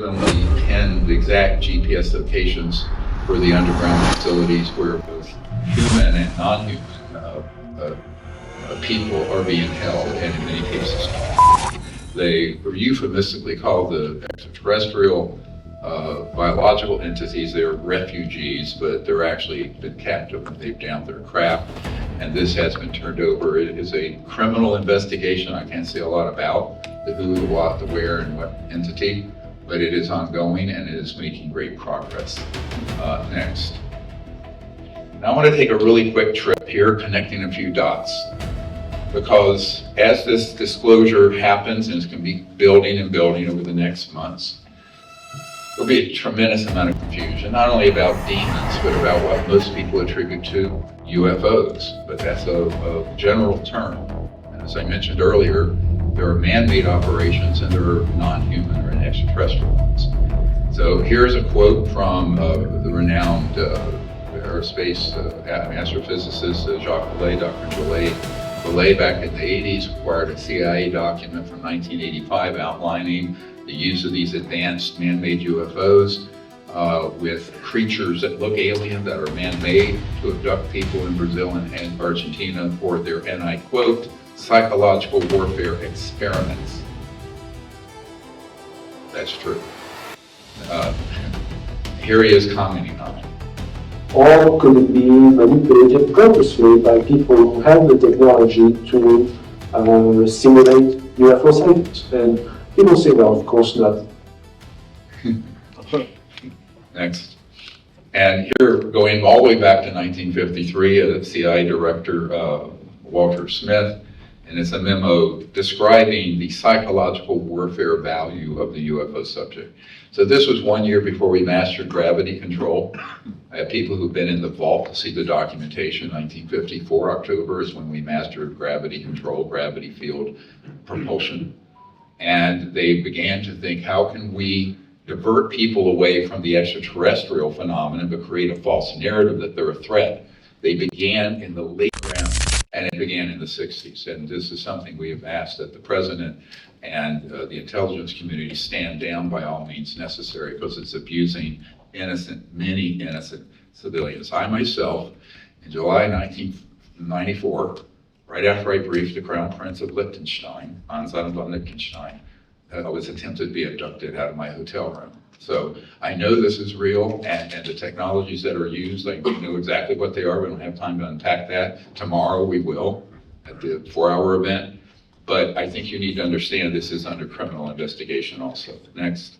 them the 10 exact GPS locations for the underground facilities where both human and non-human people are being held, and in many cases they are euphemistically called the extraterrestrial biological entities. They're refugees, but they're actually been captive and they've downed their craft, and this has been turned over. It is a criminal investigation. I can't say a lot about the who, the what, the where, and what entity, but it is ongoing and it is making great progress. Next. Now I want to take a really quick trip here, connecting a few dots, because as this disclosure happens, and it's going to be building and building over the next months, there'll be a tremendous amount of confusion, not only about demons, but about what most people attribute to UFOs. But that's a general term. And as I mentioned earlier, there are man-made operations and there are non-human or extraterrestrial ones. So here's a quote from the renowned aerospace astrophysicist Jacques Vallée, Dr. Vallée back in the 80s acquired a CIA document from 1985 outlining the use of these advanced man-made UFOs with creatures that look alien, that are man-made, to abduct people in Brazil and Argentina for their, and I quote, psychological warfare experiments. That's true. Here he is commenting on it. Or could it be manipulated purposely by people who have the technology to simulate UFO sightings? And people say, well, of course not. Next. And here, going all the way back to 1953, the CIA director, Walter Smith, and it's a memo describing the psychological warfare value of the UFO subject. So this was 1 year before we mastered gravity control. I have people who've been in the vault to see the documentation. 1954 October is when we mastered gravity control, gravity field propulsion. And they began to think, how can we divert people away from the extraterrestrial phenomenon but create a false narrative that they're a threat? They began in the late round, and it began in the 60s. And this is something we have asked that the president and the intelligence community stand down by all means necessary, because it's abusing many innocent civilians. I myself, in July 1994, right after I briefed the Crown Prince of Liechtenstein, Hans von Liechtenstein, I was attempted to be abducted out of my hotel room. So I know this is real, and the technologies that are used, I know exactly what they are. We don't have time to unpack that. Tomorrow we will at the 4-hour event. But I think you need to understand this is under criminal investigation also. Next.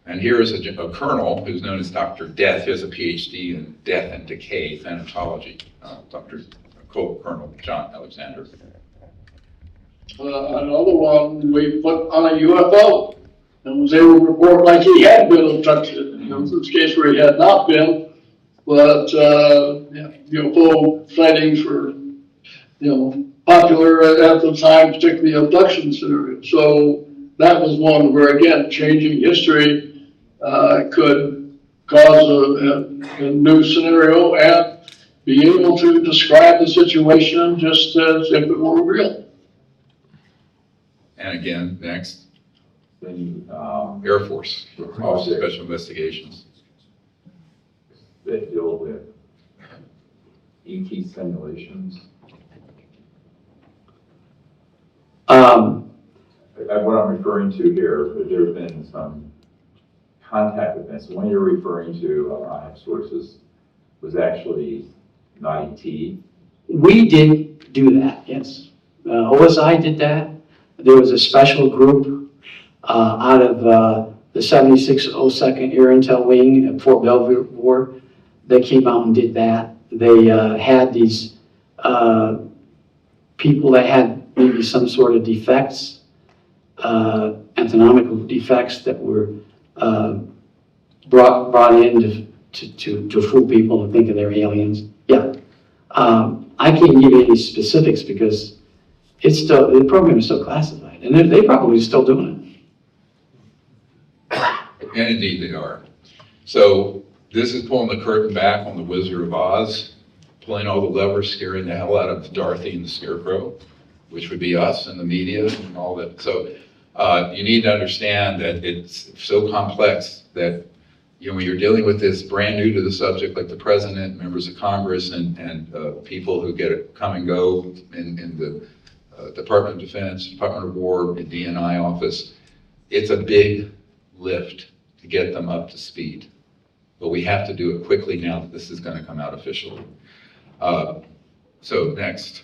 And here is a colonel who's known as Dr. Death. He has a PhD in death and decay thanatology, Colonel John Alexander. Another one we put on a UFO and was able to report like he had been abducted. In this case where he had not been, but UFO sightings were, popular at the time, particularly abduction scenario. So that was one where, again, changing history could cause a new scenario and be able to describe the situation just as if it were real. And again, next. Air Force, Office of Special Investigations. They deal with ET simulations. What I'm referring to here, there have been some contact events. The one you're referring to, I have sources, was actually not ET. We did do that, yes. OSI did that. There was a special group out of the 7602nd Air Intel Wing at Fort Belvoir. They came out and did that. They had these people that had maybe some sort of defects, anatomical defects that were brought in to fool people and think of they're aliens. Yeah. I can't give you any specifics because the program is still classified, and they probably still doing it. And indeed they are. So this is pulling the curtain back on the Wizard of Oz, pulling all the levers, scaring the hell out of Dorothy and the Scarecrow, which would be us and the media and all that. So You need to understand that it's so complex that, when you're dealing with this brand new to the subject, like the president, members of Congress, and people who come and go in the Department of Defense, Department of War, the DNI office, it's a big lift to get them up to speed. But we have to do it quickly now that this is going to come out officially. So next.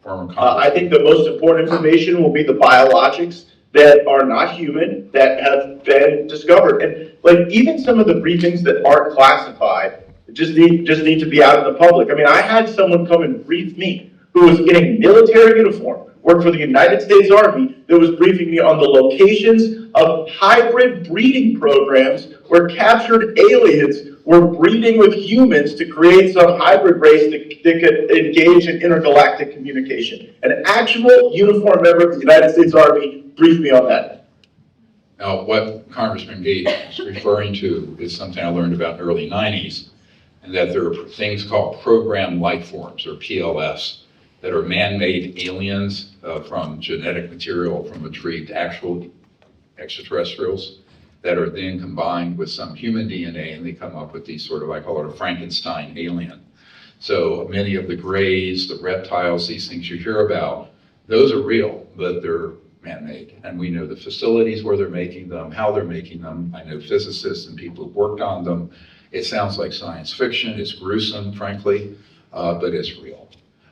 Former I think the most important information will be the biologics that are not human that have been discovered. And like even some of the briefings that aren't classified just need to be out in the public. I mean, I had someone come and brief me who was in a military uniform, worked for the United States Army, that was briefing me on the locations of hybrid breeding programs where captured aliens were breeding with humans to create some hybrid race that could engage in intergalactic communication. An actual uniformed member of the United States Army briefed me on that. Now, what Congressman Gates is referring to is something I learned about in the early 90s, and that there are things called programmed life forms, or PLFs, that are man-made aliens from genetic material from retrieved actual extraterrestrials that are then combined with some human DNA, and they come up with these sort of, I call it a Frankenstein alien. So many of the grays, the reptiles, these things you hear about, those are real, but they're man-made. And we know the facilities where they're making them, how they're making them. I know physicists and people who've worked on them. It sounds like science fiction. It's gruesome, frankly, but it's real.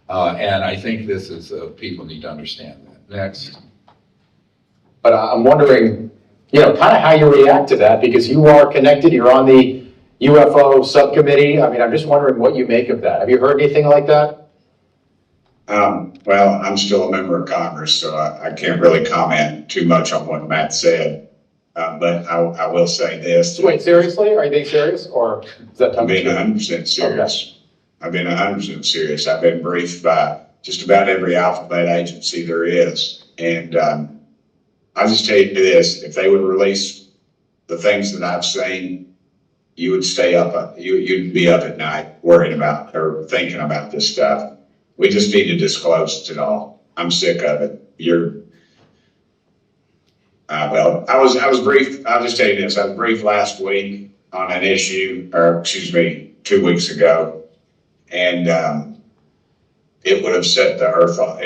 And I think this is, people need to understand that. Next. But I'm wondering, kind of how you react to that, because you are connected, you're on the UFO subcommittee. I mean, I'm just wondering what you make of that. Have you heard anything like that? Well, I'm still a member of Congress, so I can't really comment too much on what Matt said. But I will say this. Wait, seriously? Are they serious, or is that I'm being 100% serious. Okay. I've been 100% serious. I've been briefed by just about every alphabet agency there is. And I'll just tell you this, if they would release the things that I've seen, you would stay up, you'd be up at night worrying about or thinking about this stuff. We just need to disclose it all. I'm sick of it. Well, I was briefed, I'll just tell you this, I was briefed last week on an issue, or excuse me, 2 weeks ago. And it would have set the earth on,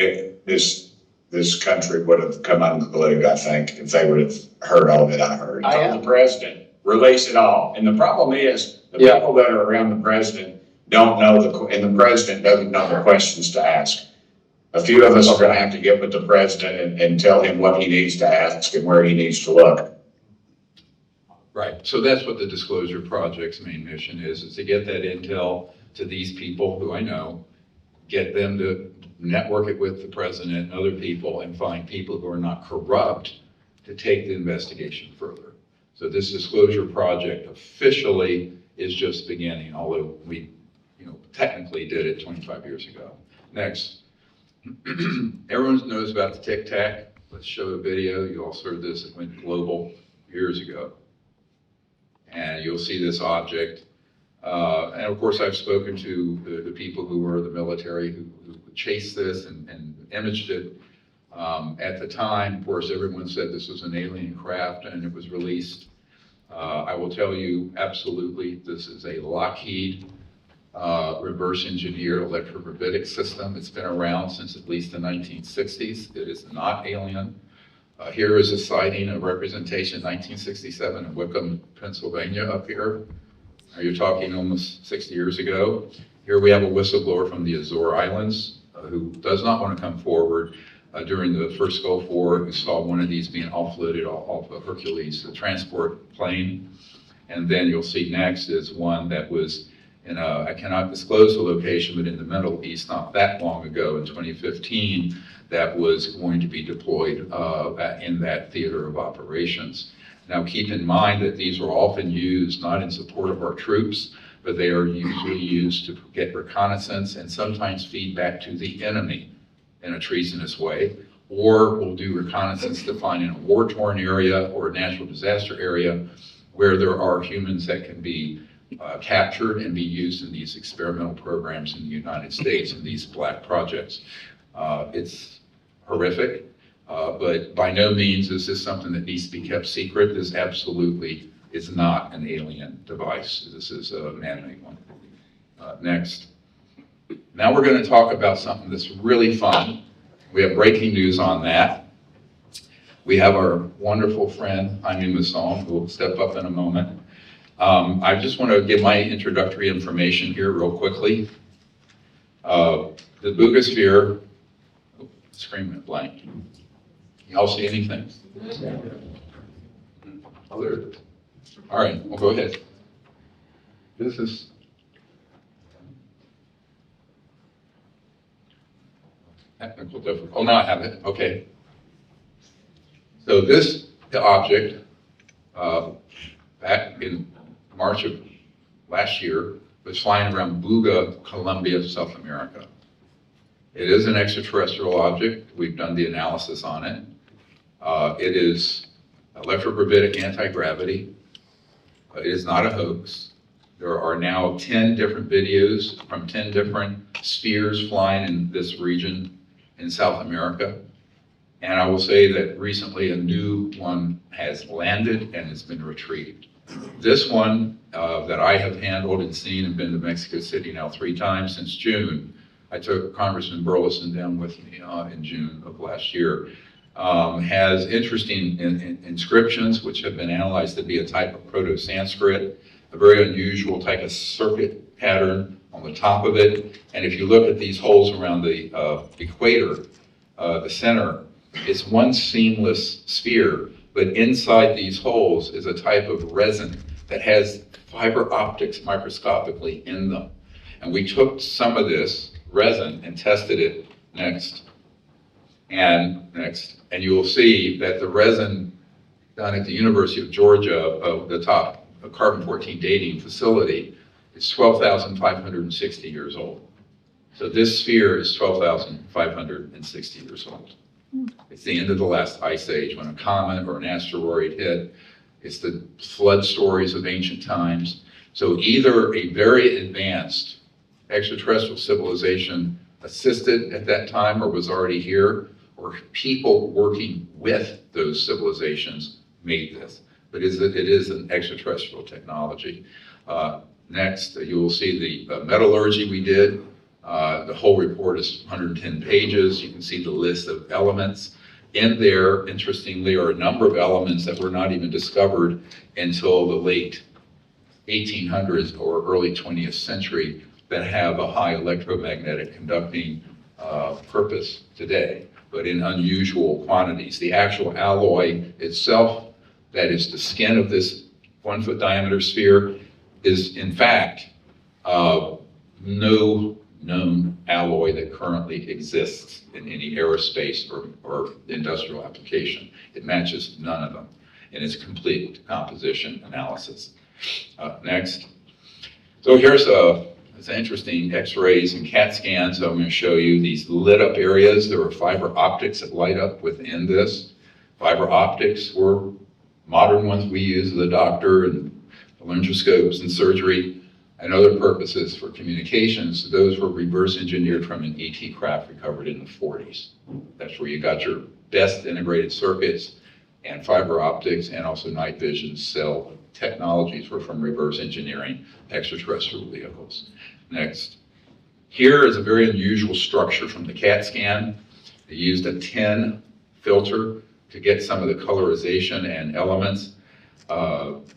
this country would have come unglued, I think, if they would have heard all that I heard. I told the president, release it all. And the problem is, the people that are around the president don't know and the president doesn't know the questions to ask. A few of us are going to have to get with the president and tell him what he needs to ask and where he needs to look. Right, so that's what the Disclosure Project's main mission is to get that intel to these people who I know, get them to network it with the president and other people, and find people who are not corrupt to take the investigation further. So this Disclosure Project officially is just beginning, although we technically did it 25 years ago. Next. Everyone knows about the Tic Tac. Let's show a video. You all heard this. It went global years ago. And you'll see this object. And of course, I've spoken to the people who were the military who chased this and imaged it. At the time, of course, everyone said this was an alien craft, and it was released. I will tell you, absolutely, this is a Lockheed reverse engineered electrogravitic system. It's been around since at least the 1960s. It is not alien. Here is a sighting, a representation in 1967 in Wickham, Pennsylvania up here. You're talking almost 60 years ago. Here we have a whistleblower from the Azore Islands who does not want to come forward during the first Gulf War, who saw one of these being offloaded off of Hercules, the transport plane. And then you'll see next is one that was in I cannot disclose the location, but in the Middle East not that long ago in 2015, that was going to be deployed in that theater of operations. Now keep in mind that these are often used not in support of our troops, but they are usually used to get reconnaissance and sometimes feedback to the enemy in a treasonous way, or will do reconnaissance to find in a war-torn area or a natural disaster area where there are humans that can be captured and be used in these experimental programs in the United States in these black projects. It's horrific. But by no means is this something that needs to be kept secret. This absolutely is not an alien device. This is a man-made one. Next. Now we're going to talk about something that's really fun. We have breaking news on that. We have our wonderful friend, Jaime Maussan, who will step up in a moment. I just want to give my introductory information here real quickly. The Buga Sphere, screen went blank. Y'all see anything? Oh, there it is. All right, well, go ahead. This is technical difficulty. Oh, now I have it. Okay. So this object, back in March of last year, was flying around Buga, Colombia, South America. It is an extraterrestrial object. We've done the analysis on it. It is electrogravitic anti-gravity. It is not a hoax. There are now 10 different videos from 10 different spheres flying in this region in South America. And I will say that recently a new one has landed and it's been retrieved. This one that I have handled and seen and been to Mexico City now 3 times since June. I took Congressman Burleson down with me in June of last year. Has interesting inscriptions which have been analyzed to be a type of Proto-Sanskrit, a very unusual type of circuit pattern on the top of it. And if you look at these holes around the equator, the center, it's one seamless sphere, but inside these holes is a type of resin that has fiber optics microscopically in them. And we took some of this resin and tested it next. And you will see that the resin done at the University of Georgia, the top carbon-14 dating facility, is 12,560 years old. So this sphere is 12,560 years old. It's the end of the last ice age when a comet or an asteroid hit. It's the flood stories of ancient times. So either a very advanced extraterrestrial civilization assisted at that time or was already here, or people working with those civilizations made this. But it is an extraterrestrial technology. Next, you will see the metallurgy we did. The whole report is 110 pages. You can see the list of elements. In there, interestingly, are a number of elements that were not even discovered until the late 1800s or early 20th century that have a high electromagnetic conducting purpose today, but in unusual quantities. The actual alloy itself, that is the skin of this 1-foot diameter sphere, is in fact no known alloy that currently exists in any aerospace or industrial application. It matches none of them in its complete composition analysis. Next. So here's it's interesting X-rays and CAT scans. So I'm going to show you these lit up areas. There are fiber optics that light up within this. Fiber optics were modern ones we use as a doctor and laryngoscopes and surgery and other purposes for communications. Those were reverse engineered from an ET craft recovered in the 40s. That's where you got your best integrated circuits, and fiber optics and also night vision cell technologies were from reverse engineering extraterrestrial vehicles. Next. Here is a very unusual structure from the CAT scan. They used a tin filter to get some of the colorization and elements.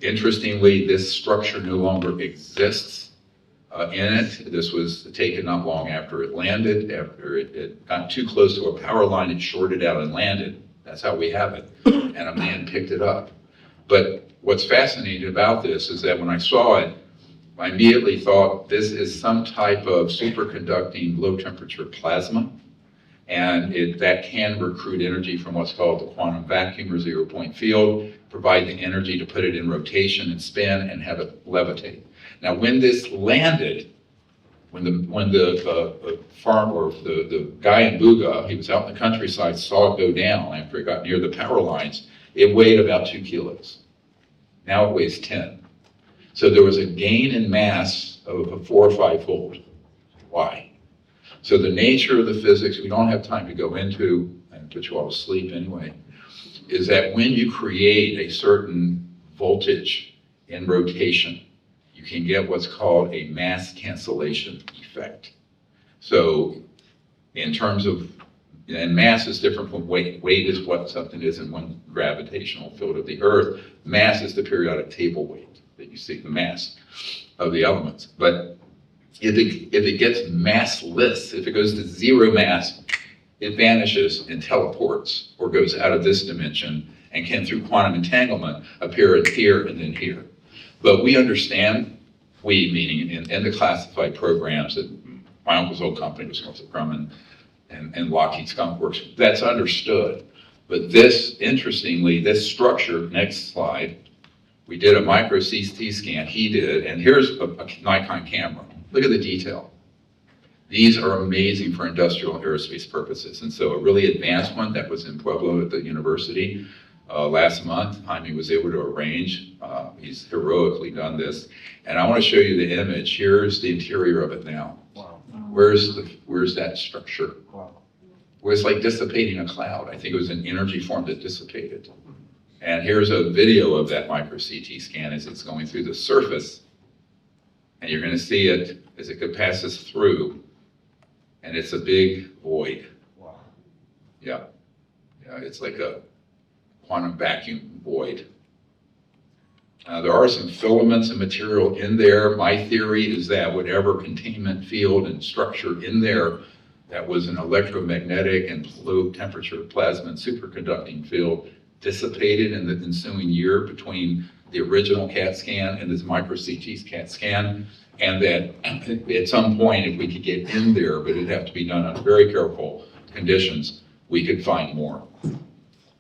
Interestingly, this structure no longer exists in it. This was taken not long after it landed. After it got too close to a power line, it shorted out and landed. That's how we have it. And a man picked it up. But what's fascinating about this is that when I saw it, I immediately thought this is some type of superconducting low temperature plasma. And that can recruit energy from what's called the quantum vacuum or zero point field, provide the energy to put it in rotation and spin and have it levitate. Now, when this landed, when the farm or the guy in Buga, he was out in the countryside, saw it go down after it got near the power lines, it weighed about 2 kilos. Now it weighs 10. So there was a gain in mass of a 4 or 5-fold. Why? So the nature of the physics, we don't have time to go into, and and put you all to sleep anyway, is that when you create a certain voltage in rotation, you can get what's called a mass cancellation effect. So in terms of, and mass is different from weight. Weight is what something is in one gravitational field of the Earth. Mass is the periodic table weight that you see, the mass of the elements. But if it gets massless, if it goes to zero mass, it vanishes and teleports or goes out of this dimension and can, through quantum entanglement, appear at here and then here. But we understand, we meaning in the classified programs that my uncle's old company was Northrop Grumman and Lockheed Skunk Works, that's understood. But this, interestingly, this structure, next slide, we did a micro CT scan, he did, and here's a Nikon camera. Look at the detail. These are amazing for industrial and aerospace purposes. And so a really advanced one that was in Pueblo at the university last month, Jaime was able to arrange. He's heroically done this. And I want to show you the image. Here's the interior of it now. Wow. Where's that structure? Wow. Where it's like dissipating a cloud. I think it was an energy form that dissipated. And here's a video of that micro CT scan as it's going through the surface. And you're going to see it as it passes through. And it's a big void. Wow. Yeah. Yeah, it's like a quantum vacuum void. There are some filaments and material in there. My theory is that whatever containment field and structure in there that was an electromagnetic and low temperature plasma and superconducting field dissipated in the ensuing year between the original CAT scan and this micro CT CAT scan. And that at some point, if we could get in there, but it'd have to be done on very careful conditions, we could find more.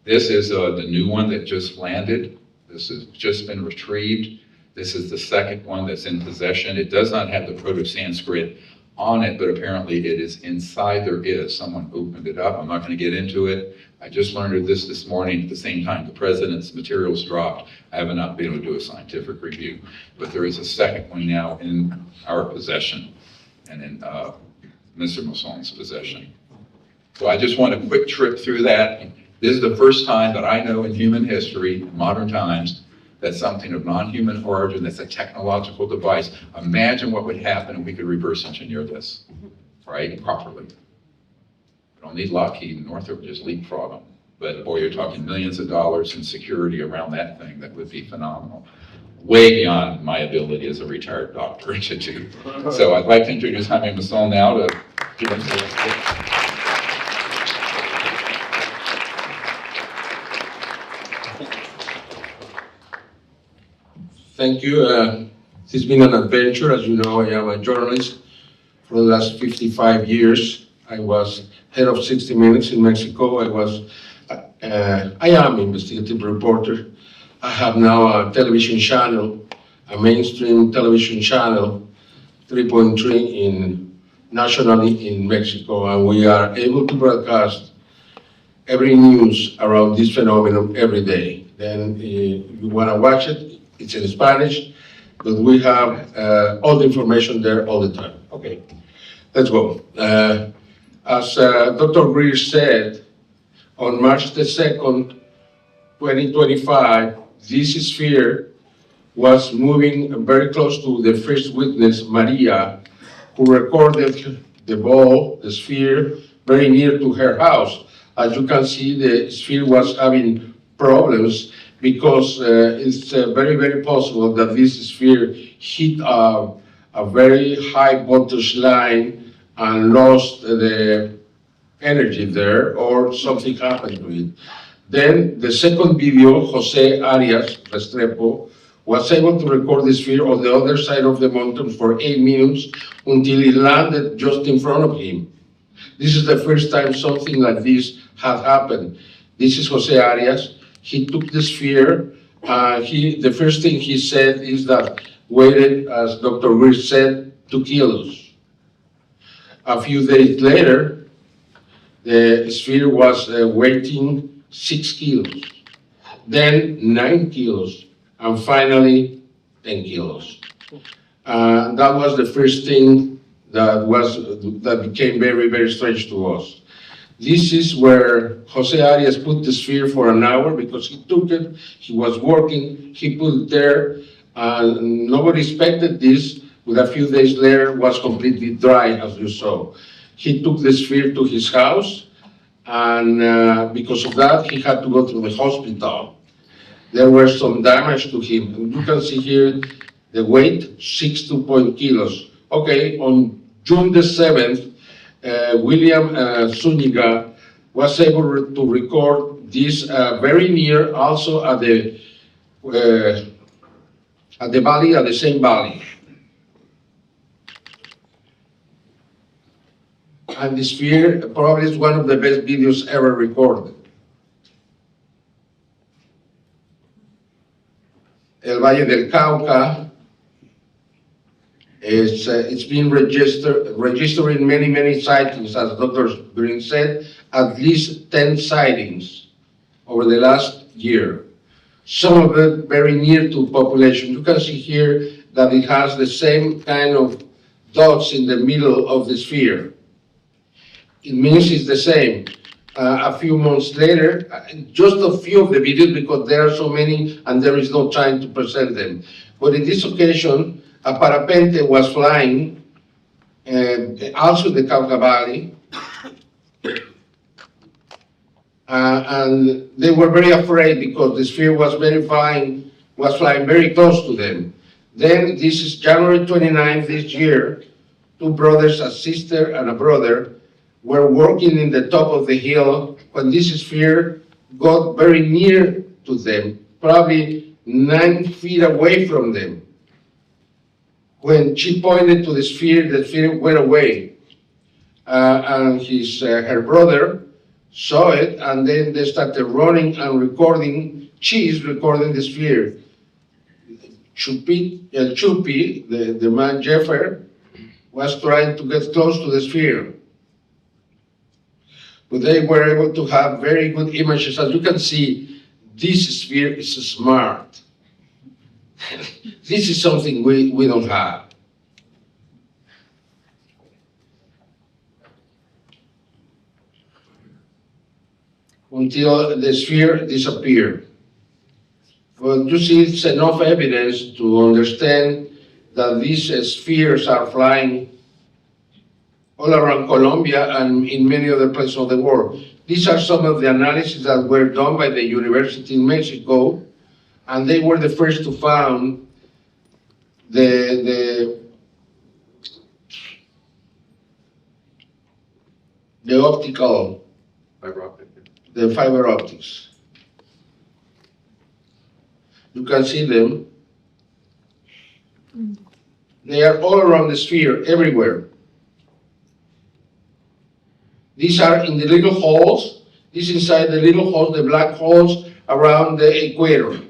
This is the new one that just landed. This has just been retrieved. This is the second one that's in possession. It does not have the Proto-Sanskrit on it, but apparently it is inside. There is. Someone opened it up. I'm not going to get into it. I just learned of this morning at the same time the president's materials dropped. I have not been able to do a scientific review, but there is a second one now in our possession and in Mr. Maussan's possession. So I just want a quick trip through that. This is the first time that I know in human history, modern times, that something of non-human origin, that's a technological device. Imagine what would happen if we could reverse engineer this, right, properly. We don't need Lockheed and Northrop, just leapfrog them. But boy, you're talking millions of dollars in security around that thing. That would be phenomenal. Way beyond my ability as a retired doctor to do. So I'd like to introduce Jaime Maussan now to give us a Thank you. It's been an adventure. As you know, I am a journalist for the last 55 years. I was head of 60 Minutes in Mexico. I am investigative reporter. I have now a television channel, a mainstream television channel, 3.3 nationally in Mexico, and we are able to broadcast every news around this phenomenon every day. Then if you want to watch it, it's in Spanish, but we have all the information there all the time. Okay, let's go. As Dr. Greer said, on March the 2nd, 2025, this sphere was moving very close to the first witness, Maria, who recorded the ball, the sphere, very near to her house. As you can see, the sphere was having problems because it's very, very possible that this sphere hit a very high voltage line and lost the energy there, or something happened to it. Then the second video, Jose Arias Restrepo, was able to record the sphere on the other side of the mountain for 8 minutes until it landed just in front of him. This is the first time something like this had happened. This is Jose Arias. He took the sphere. The first thing he said is that weighed, as Dr. Greer said, 2 kilos. A few days later, the sphere was weighing 6 kilos, then 9 kilos, and finally 10 kilos. That was the first thing that became very, very strange to us. This is where Jose Arias put the sphere for an hour because he took it, he was working, he put it there, and nobody expected this, but a few days later was completely dry, as you saw. He took the sphere to his house, and because of that, he had to go to the hospital. There was some damage to him. And you can see here the weight, 62 kilos. Okay, on June the 7th, William Zuniga was able to record this very near, also at the valley, at the same valley. And the sphere probably is one of the best videos ever recorded. El Valle del Cauca, it's been registering many sightings, as Dr. Green said, at least 10 sightings over the last year. Some of it very near to population. You can see here that it has the same kind of dots in the middle of the sphere. It means it's the same. A few months later, just a few of the videos because there are so many and there is no time to present them. But in this occasion, a parapente was flying, also in the Cauca Valley, and they were very afraid because the sphere was flying very close to them. Then this is January 29th this year, two brothers, a sister and a brother, were working in the top of the hill when this sphere got very near to them, probably 9 feet away from them. When she pointed to the sphere went away. And her brother saw it, and then they started running and recording. She is recording the sphere. Chupi, the man Jeffer, was trying to get close to the sphere. But they were able to have very good images. As you can see, this sphere is smart. This is something we don't have. Until the sphere disappeared. But you see, it's enough evidence to understand that these spheres are flying all around Colombia and in many other places of the world. These are some of the analyses that were done by the University in Mexico, and they were the first to found the optical, the fiber optics. You can see them. They are all around the sphere, everywhere. These are in the little holes. This inside the little holes, the black holes around the equator.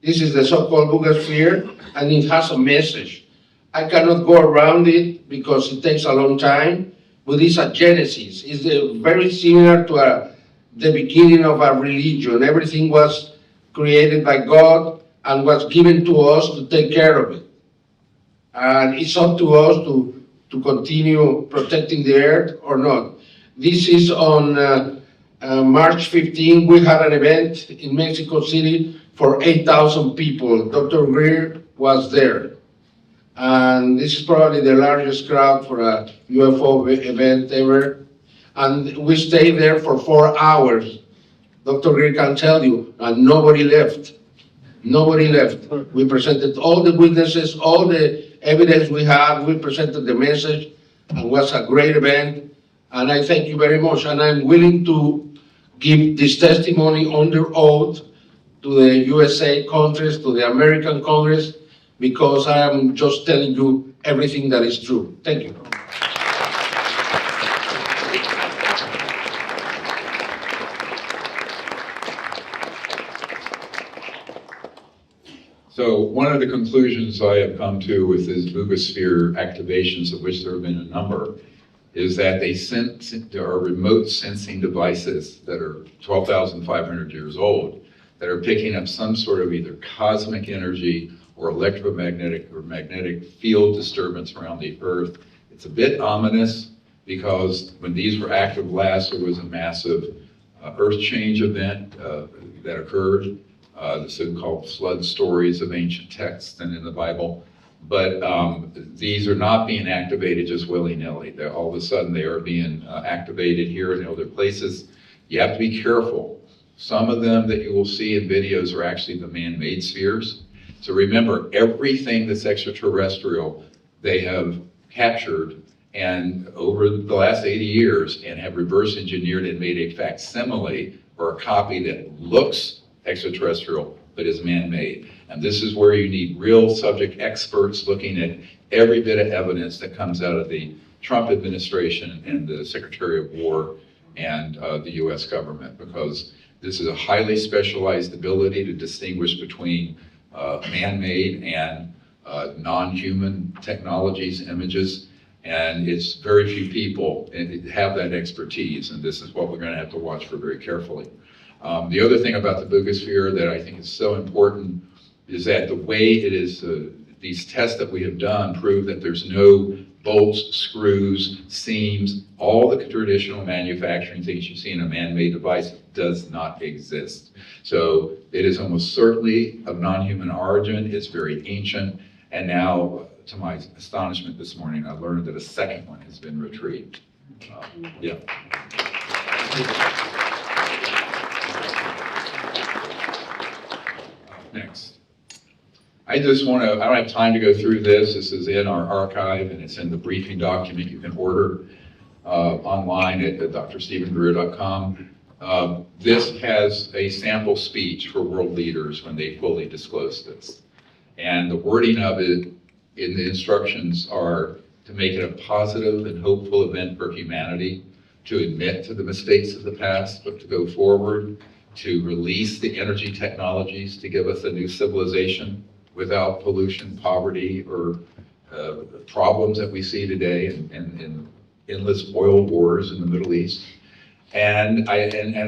This is the so-called Buga Sphere, and it has a message. I cannot go around it because it takes a long time, but it's a genesis. It's very similar to the beginning of our religion. Everything was created by God and was given to us to take care of it. And it's up to us to continue protecting the earth or not. This is on March 15. We had an event in Mexico City for 8,000 people. Dr. Greer was there. And this is probably the largest crowd for a UFO event ever. And we stayed there for 4 hours. Dr. Greer can tell you, and nobody left. Nobody left. We presented all the witnesses, all the evidence we had. We presented the message, and it was a great event. And I thank you very much. And I'm willing to give this testimony under oath to the USA Congress, to the American Congress, because I am just telling you everything that is true. Thank you. So one of the conclusions I have come to with these Buga Sphere activations, of which there have been a number, is that there are remote sensing devices that are 12,500 years old that are picking up some sort of either cosmic energy or electromagnetic or magnetic field disturbance around the Earth. It's a bit ominous because when these were active last, there was a massive earth change event that occurred, the so-called flood stories of ancient texts and in the Bible. But these are not being activated just willy-nilly. All of a sudden they are being activated here and other places. You have to be careful. Some of them that you will see in videos are actually the man-made spheres. So remember, everything that's extraterrestrial, they have captured and over the last 80 years and have reverse engineered and made a facsimile or a copy that looks extraterrestrial but is man-made. And this is where you need real subject experts looking at every bit of evidence that comes out of the Trump administration and the Secretary of War and the US government, because this is a highly specialized ability to distinguish between man-made and non-human technologies, images. And it's very few people have that expertise, and this is what we're going to have to watch for very carefully. The other thing about the Buga Sphere that I think is so important is that the way it is, these tests that we have done prove that there's no bolts, screws, seams, all the traditional manufacturing things you see in a man-made device does not exist. So it is almost certainly of non-human origin, it's very ancient, and now, to my astonishment this morning, I learned that a second one has been retrieved. Yeah. Next. I just want to, I don't have time to go through this. This is in our archive and it's in the briefing document you can order online at drstephen.greer.com. This has a sample speech for world leaders when they fully disclose this. And the wording of it in the instructions are to make it a positive and hopeful event for humanity, to admit to the mistakes of the past, but to go forward, to release the energy technologies to give us a new civilization without pollution, poverty, or problems that we see today and endless oil wars in the Middle East. And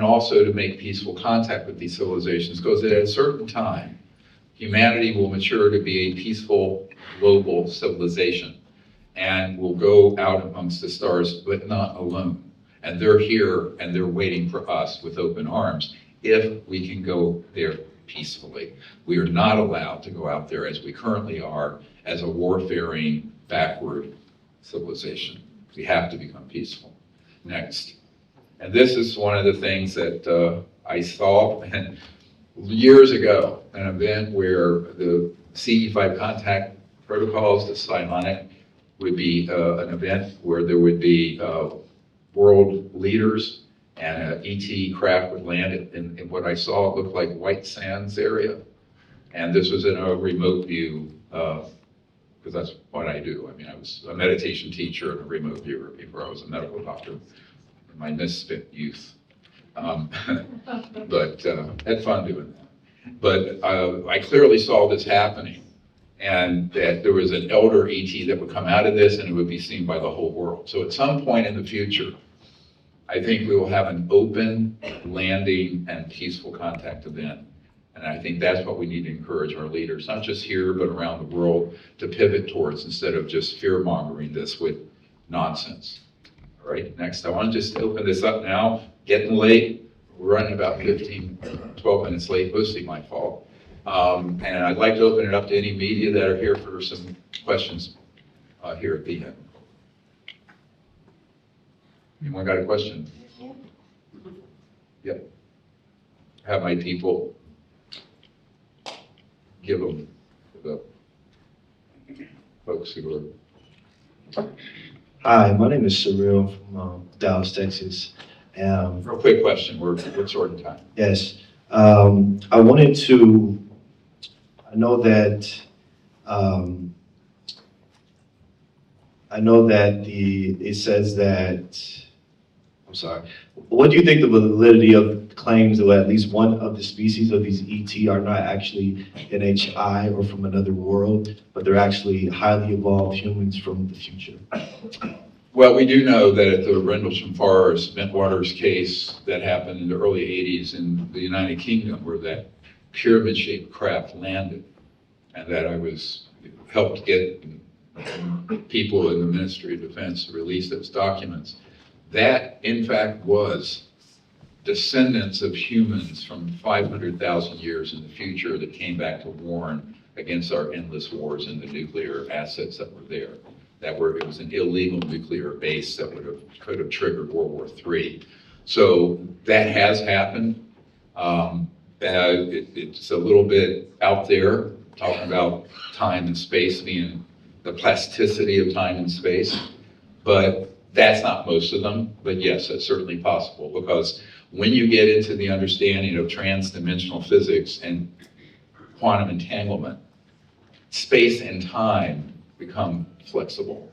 also to make peaceful contact with these civilizations, because at a certain time, humanity will mature to be a peaceful global civilization and will go out amongst the stars, but not alone. And they're here and they're waiting for us with open arms if we can go there peacefully. We are not allowed to go out there as we currently are as a warfaring, backward civilization. We have to become peaceful. Next. And this is one of the things that I saw years ago, an event where the CE5 contact protocols, the psionic, would be an event where there would be world leaders and an ET craft would land in what I saw, it looked like White Sands area. And this was in a remote view, because that's what I do. I mean, I was a meditation teacher and a remote viewer before I was a medical doctor in my misspent youth. But had fun doing that. But I clearly saw this happening, and that there was an elder ET that would come out of this and it would be seen by the whole world. So at some point in the future, I think we will have an open landing and peaceful contact event. And I think that's what we need to encourage our leaders, not just here, but around the world, to pivot towards, instead of just fear-mongering this with nonsense. All right, next, I want to just open this up now. Getting late. We're running about 12 minutes late, mostly my fault. And I'd like to open it up to any media that are here for some questions here at the end. Anyone got a question? Yep. Have my people give them to the folks who are. Hi, my name is Surreal from Dallas, Texas. Real quick question, we're short in time. Yes, I wanted to, I know that it says that, I'm sorry, what do you think the validity of claims that at least one of the species of these ET are not actually NHI or from another world, but they're actually highly evolved humans from the future? Well, we do know that at the Rendlesham Forest, Bentwaters case that happened in the early 80s in the United Kingdom, where that pyramid-shaped craft landed, and that I helped get people in the Ministry of Defense to release those documents. That, in fact, was descendants of humans from 500,000 years in the future that came back to warn against our endless wars and the nuclear assets that were there. It was an illegal nuclear base that could have triggered World War III. So that has happened. It's a little bit out there, talking about time and space being the plasticity of time and space, but that's not most of them. But yes, that's certainly possible, because when you get into the understanding of trans-dimensional physics and quantum entanglement, space and time become flexible.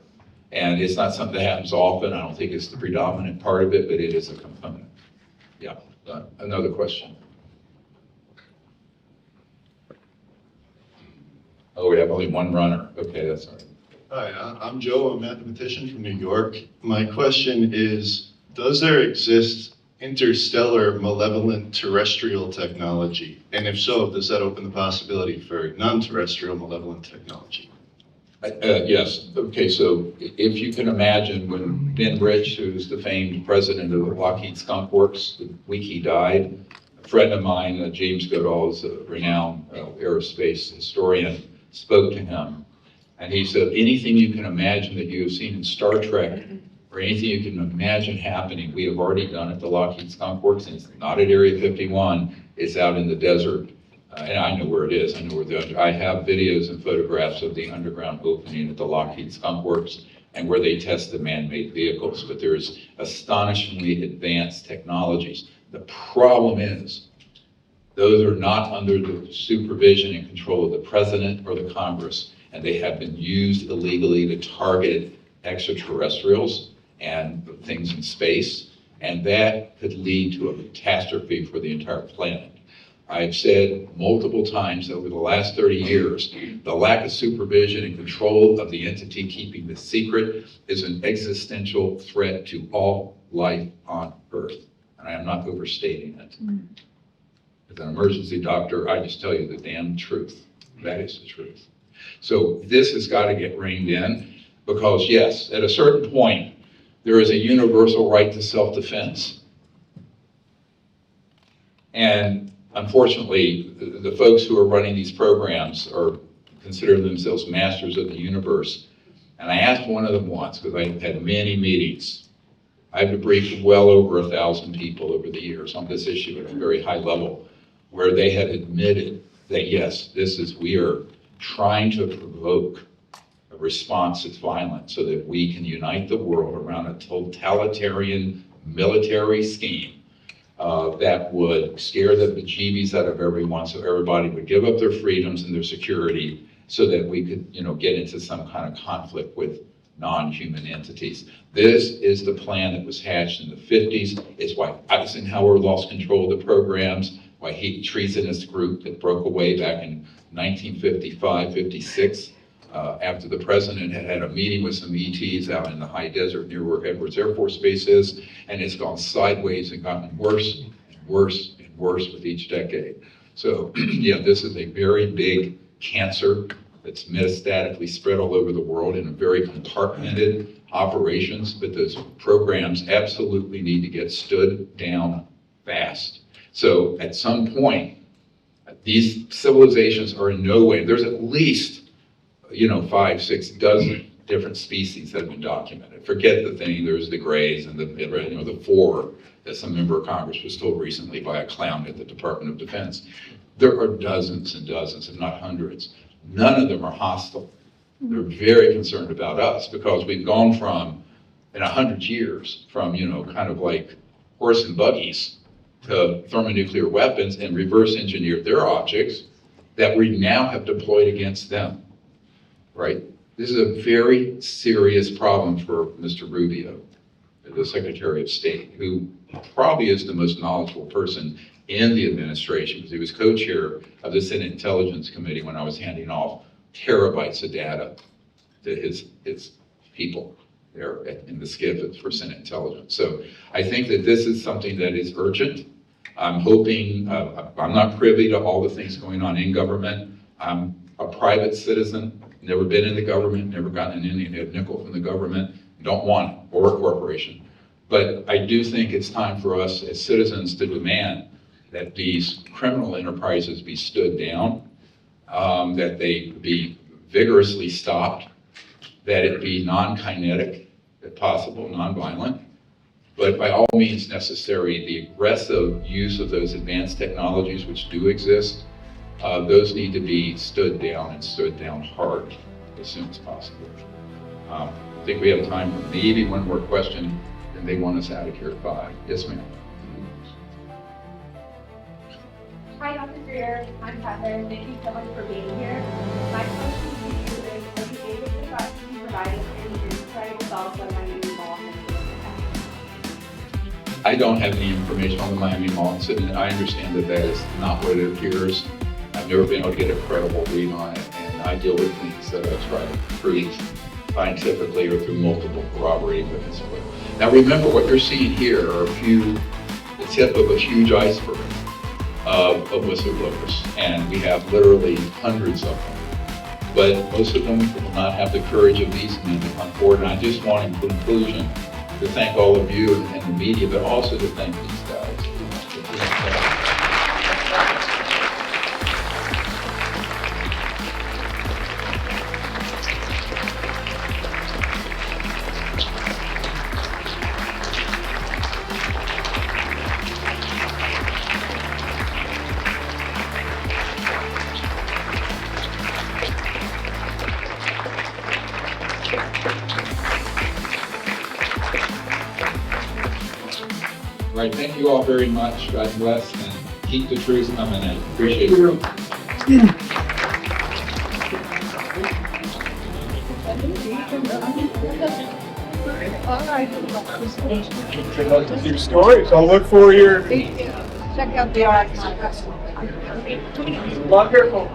And it's not something that happens often. I don't think it's the predominant part of it, but it is a component. Yeah, another question. Oh, we have only one runner. Okay, that's all right. Hi, I'm Joe, a mathematician from New York. My question is, does there exist interstellar malevolent terrestrial technology? And if so, does that open the possibility for non-terrestrial malevolent technology? Yes. Okay, so if you can imagine when Ben Rich, who's the famed president of the Lockheed Skunk Works, the week he died, a friend of mine, James Goodall, is a renowned aerospace historian, spoke to him. And he said, anything you can imagine that you have seen in Star Trek, or anything you can imagine happening, we have already done at the Lockheed Skunk Works, and it's not at Area 51, it's out in the desert. And I know where it is. I have videos and photographs of the underground opening at the Lockheed Skunk Works and where they test the man-made vehicles. But there's astonishingly advanced technologies. The problem is, those are not under the supervision and control of the president or the Congress, and they have been used illegally to target extraterrestrials and things in space, and that could lead to a catastrophe for the entire planet. I've said multiple times over the last 30 years, the lack of supervision and control of the entity keeping the secret is an existential threat to all life on Earth. And I am not overstating it. As an emergency doctor, I just tell you the damn truth. That is the truth. So this has got to get reined in, because yes, at a certain point, there is a universal right to self-defense. And unfortunately, the folks who are running these programs are considering themselves masters of the universe. And I asked one of them once, because I've had many meetings. I've debriefed well over 1,000 people over the years on this issue at a very high level, where they had admitted that yes, we are trying to provoke a response that's violent so that we can unite the world around a totalitarian military scheme that would scare the bejeebies out of everyone, so everybody would give up their freedoms and their security so that we could, get into some kind of conflict with non-human entities. This is the plan that was hatched in the 50s. It's why Eisenhower lost control of the programs, why he treasonous group that broke away back in 1955, 56, after the president had a meeting with some ETs out in the high desert near where Edwards Air Force Base is, and it's gone sideways and gotten worse and worse and worse with each decade. So yeah, this is a very big cancer that's metastatically spread all over the world in a very compartmented operations, but those programs absolutely need to get stood down fast. So at some point, these civilizations are in no way, there's at least 5, 6 dozen different species that have been documented. Forget the thing, there's the grays and the 4 that some member of Congress was told recently by a clown at the Department of Defense. There are dozens and dozens, if not hundreds. None of them are hostile. They're very concerned about us because we've gone from, in 100 years, from, kind of like horse and buggies to thermonuclear weapons and reverse engineered their objects that we now have deployed against them, right? This is a very serious problem for Mr. Rubio, the Secretary of State, who probably is the most knowledgeable person in the administration, because he was co-chair of the Senate Intelligence Committee when I was handing off terabytes of data to his people there in the SCIF for Senate Intelligence. So I think that this is something that is urgent. I'm hoping, I'm not privy to all the things going on in government. I'm a private citizen, never been in the government, never gotten any nickel from the government, don't want it, or a corporation. But I do think it's time for us as citizens to demand that these criminal enterprises be stood down, that they be vigorously stopped, that it be non-kinetic, if possible, non-violent, but by all means necessary, the aggressive use of those advanced technologies which do exist, those need to be stood down and stood down hard as soon as possible. I think we have time for maybe one more question, and they want us out of here at 5. Yes, ma'am. Hi, Dr. Greer. I'm Heather. Thank you so much for being here. My question to you is, are you able to provide us any insight about the Miami Mall incident? I don't have any information on the Miami Mall incident. I understand that that is not what it appears. I've never been able to get a credible read on it, and I deal with things that I try to prove scientifically or through multiple corroborating witnesses. Now remember, what you're seeing here are the tip of a huge iceberg of whistleblowers, and we have literally hundreds of them. But most of them will not have the courage of these men to come forward, and I just want in conclusion to thank all of you and the media, but also to thank these guys. All right, thank you all very much. God bless, and keep the truth coming in. Appreciate it. Your stories, I'll look for your. Check out the archive. Be careful.